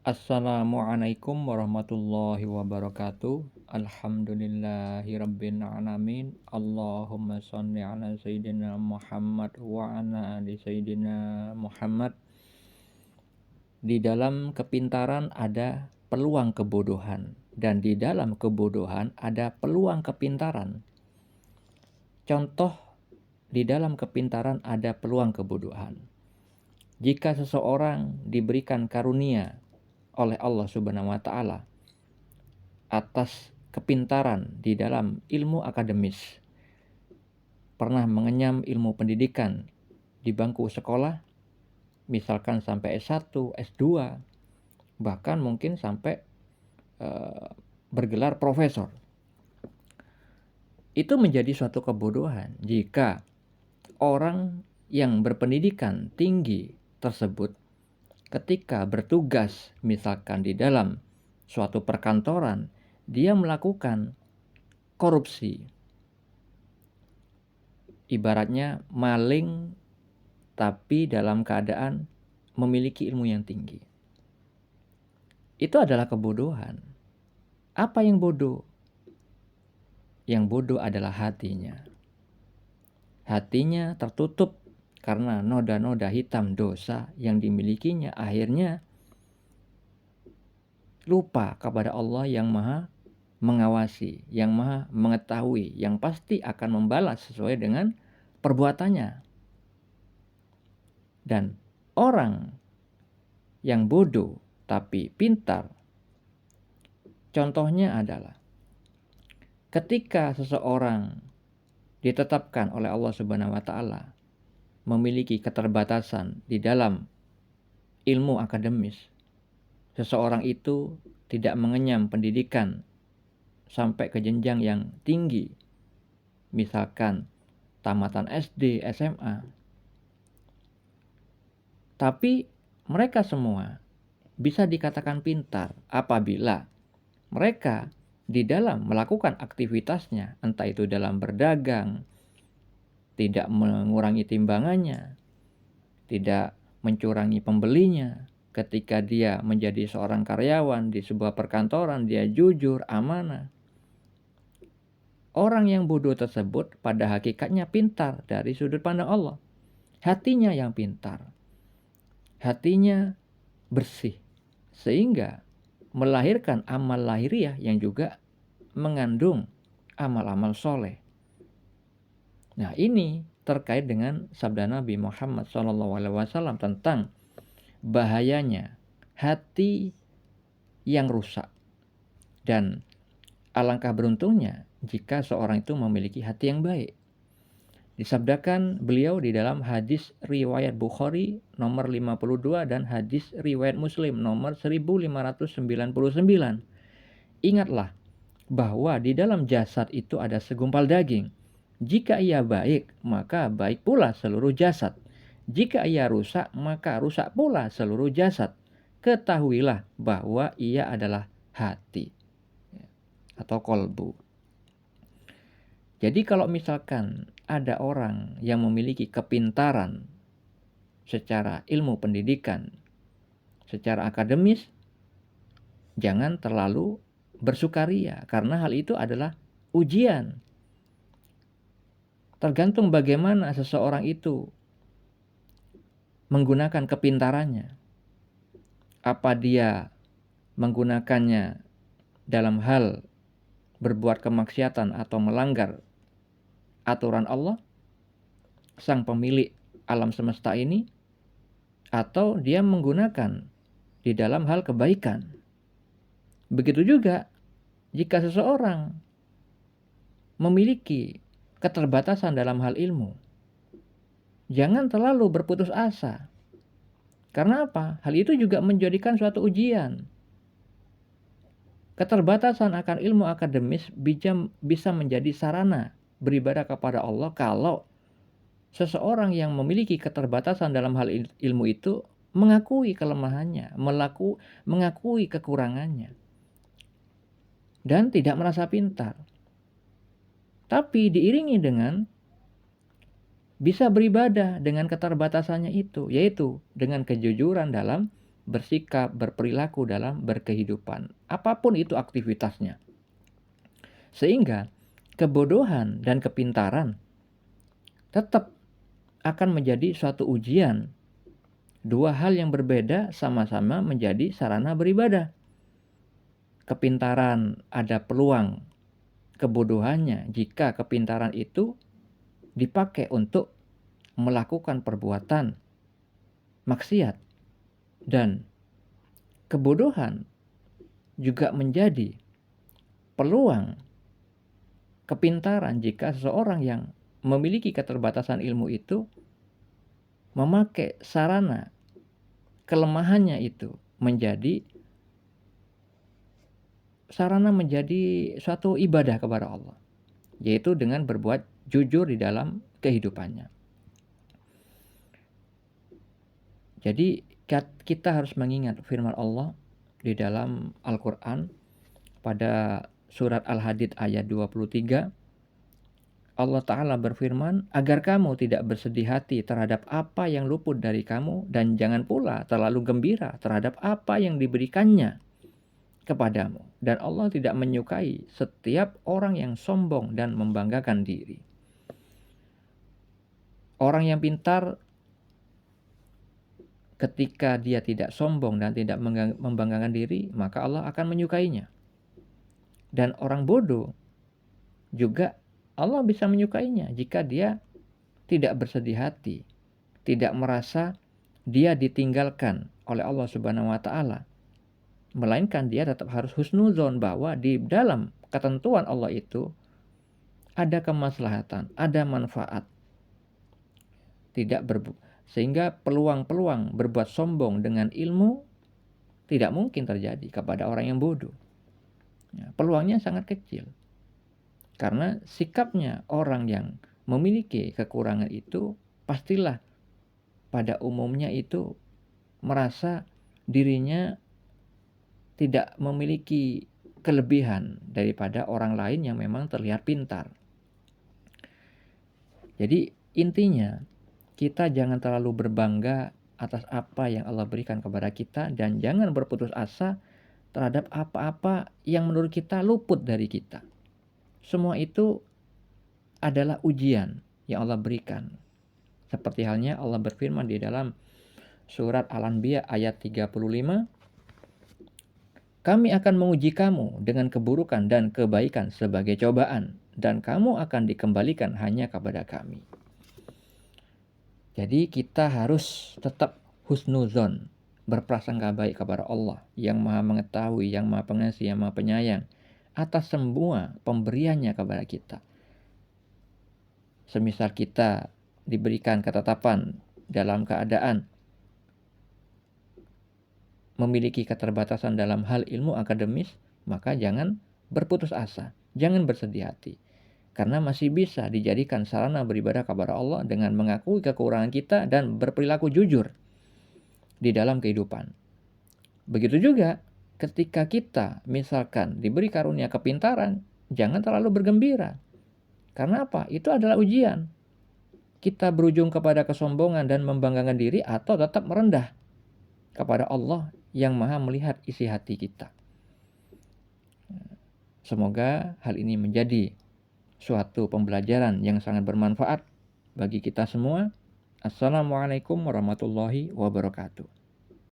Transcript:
Assalamualaikum warahmatullahi wabarakatuh. Alhamdulillahirabbil alamin. Allahumma shalli ala sayyidina Muhammad wa ala ali sayyidina Muhammad. Di dalam kepintaran ada peluang kebodohan dan di dalam kebodohan ada peluang kepintaran. Contoh, di dalam kepintaran ada peluang kebodohan. Jika seseorang diberikan karunia oleh Allah Subhanahu wa taala atas kepintaran di dalam ilmu akademis, pernah mengenyam ilmu pendidikan di bangku sekolah, misalkan sampai S1, S2, bahkan mungkin sampai bergelar profesor. Itu menjadi suatu kebodohan jika orang yang berpendidikan tinggi tersebut ketika bertugas misalkan di dalam suatu perkantoran, dia melakukan korupsi. Ibaratnya maling tapi dalam keadaan memiliki ilmu yang tinggi. Itu adalah kebodohan. Apa yang bodoh? Yang bodoh adalah hatinya. Hatinya tertutup karena noda-noda hitam dosa yang dimilikinya, akhirnya lupa kepada Allah yang maha mengawasi, yang maha mengetahui, yang pasti akan membalas sesuai dengan perbuatannya. Dan orang yang bodoh tapi pintar, contohnya adalah ketika seseorang ditetapkan oleh Allah Subhanahu wa taala memiliki keterbatasan di dalam ilmu akademis, seseorang itu tidak mengenyam pendidikan sampai ke jenjang yang tinggi, misalkan tamatan SD, SMA. Tapi mereka semua bisa dikatakan pintar apabila mereka di dalam melakukan aktivitasnya, entah itu dalam berdagang, tidak mengurangi timbangannya, tidak mencurangi pembelinya. Ketika dia menjadi seorang karyawan di sebuah perkantoran, dia jujur, amanah. Orang yang bodoh tersebut pada hakikatnya pintar dari sudut pandang Allah. Hatinya yang pintar. Hatinya bersih. Sehingga melahirkan amal lahiriah yang juga mengandung amal-amal soleh. Nah, ini terkait dengan sabda Nabi Muhammad SAW tentang bahayanya hati yang rusak. Dan alangkah beruntungnya jika seorang itu memiliki hati yang baik. Disabdakan beliau di dalam hadis riwayat Bukhari nomor 52 dan hadis riwayat Muslim nomor 1599. Ingatlah bahwa di dalam jasad itu ada segumpal daging. Jika ia baik, maka baik pula seluruh jasad. Jika ia rusak, maka rusak pula seluruh jasad. Ketahuilah bahwa ia adalah hati atau kolbu. Jadi kalau misalkan ada orang yang memiliki kepintaran secara ilmu pendidikan, secara akademis, jangan terlalu bersukaria karena hal itu adalah ujian. Tergantung bagaimana seseorang itu menggunakan kepintarannya. Apa dia menggunakannya dalam hal berbuat kemaksiatan atau melanggar aturan Allah, sang pemilik alam semesta ini, atau dia menggunakan di dalam hal kebaikan. Begitu juga jika seseorang memiliki keterbatasan dalam hal ilmu, jangan terlalu berputus asa. Karena apa? Hal itu juga menjadikan suatu ujian. Keterbatasan akan ilmu akademis bisa menjadi sarana beribadah kepada Allah kalau seseorang yang memiliki keterbatasan dalam hal ilmu itu mengakui kelemahannya, mengakui kekurangannya, dan tidak merasa pintar. Tapi diiringi dengan bisa beribadah dengan keterbatasannya itu, yaitu dengan kejujuran dalam bersikap, berperilaku dalam berkehidupan, apapun itu aktivitasnya. Sehingga kebodohan dan kepintaran tetap akan menjadi suatu ujian. Dua hal yang berbeda sama-sama menjadi sarana beribadah. Kepintaran ada peluang kebodohannya jika kepintaran itu dipakai untuk melakukan perbuatan maksiat, dan kebodohan juga menjadi peluang kepintaran jika seseorang yang memiliki keterbatasan ilmu itu memakai sarana kelemahannya itu menjadi sarana menjadi suatu ibadah kepada Allah, yaitu dengan berbuat jujur di dalam kehidupannya. Jadi kita harus mengingat firman Allah di dalam Al-Quran pada surat Al-Hadid ayat 23. Allah Ta'ala berfirman, agar kamu tidak bersedih hati terhadap apa yang luput dari kamu, dan jangan pula terlalu gembira terhadap apa yang diberikannya kepadamu. Dan Allah tidak menyukai setiap orang yang sombong dan membanggakan diri. Orang yang pintar ketika dia tidak sombong dan tidak membanggakan diri, maka Allah akan menyukainya. Dan orang bodoh juga Allah bisa menyukainya jika dia tidak bersedih hati, tidak merasa dia ditinggalkan oleh Allah Subhanahu wa taala. Melainkan dia tetap harus husnuzon bahwa di dalam ketentuan Allah itu ada kemaslahatan, ada manfaat. Sehingga peluang-peluang berbuat sombong dengan ilmu tidak mungkin terjadi kepada orang yang bodoh. Ya, peluangnya sangat kecil. Karena sikapnya orang yang memiliki kekurangan itu pastilah pada umumnya itu merasa dirinya tidak memiliki kelebihan daripada orang lain yang memang terlihat pintar. Jadi intinya kita jangan terlalu berbangga atas apa yang Allah berikan kepada kita, dan jangan berputus asa terhadap apa-apa yang menurut kita luput dari kita. Semua itu adalah ujian yang Allah berikan. Seperti halnya Allah berfirman di dalam surat Al-Anbiya ayat 35. Kami akan menguji kamu dengan keburukan dan kebaikan sebagai cobaan, dan kamu akan dikembalikan hanya kepada kami. Jadi kita harus tetap husnuzon, berprasangka baik kepada Allah yang maha mengetahui, yang maha pengasih, yang maha penyayang atas semua pemberiannya kepada kita. Semisal kita diberikan ketetapan dalam keadaan memiliki keterbatasan dalam hal ilmu akademis, maka jangan berputus asa, jangan bersedih hati. Karena masih bisa dijadikan sarana beribadah kepada Allah dengan mengakui kekurangan kita dan berperilaku jujur di dalam kehidupan. Begitu juga ketika kita misalkan diberi karunia kepintaran, jangan terlalu bergembira. Karena apa? Itu adalah ujian. Kita berujung kepada kesombongan dan membanggakan diri, atau tetap merendah kepada Allah yang maha melihat isi hati kita. Semoga hal ini menjadi suatu pembelajaran yang sangat bermanfaat bagi kita semua. Assalamualaikum warahmatullahi wabarakatuh.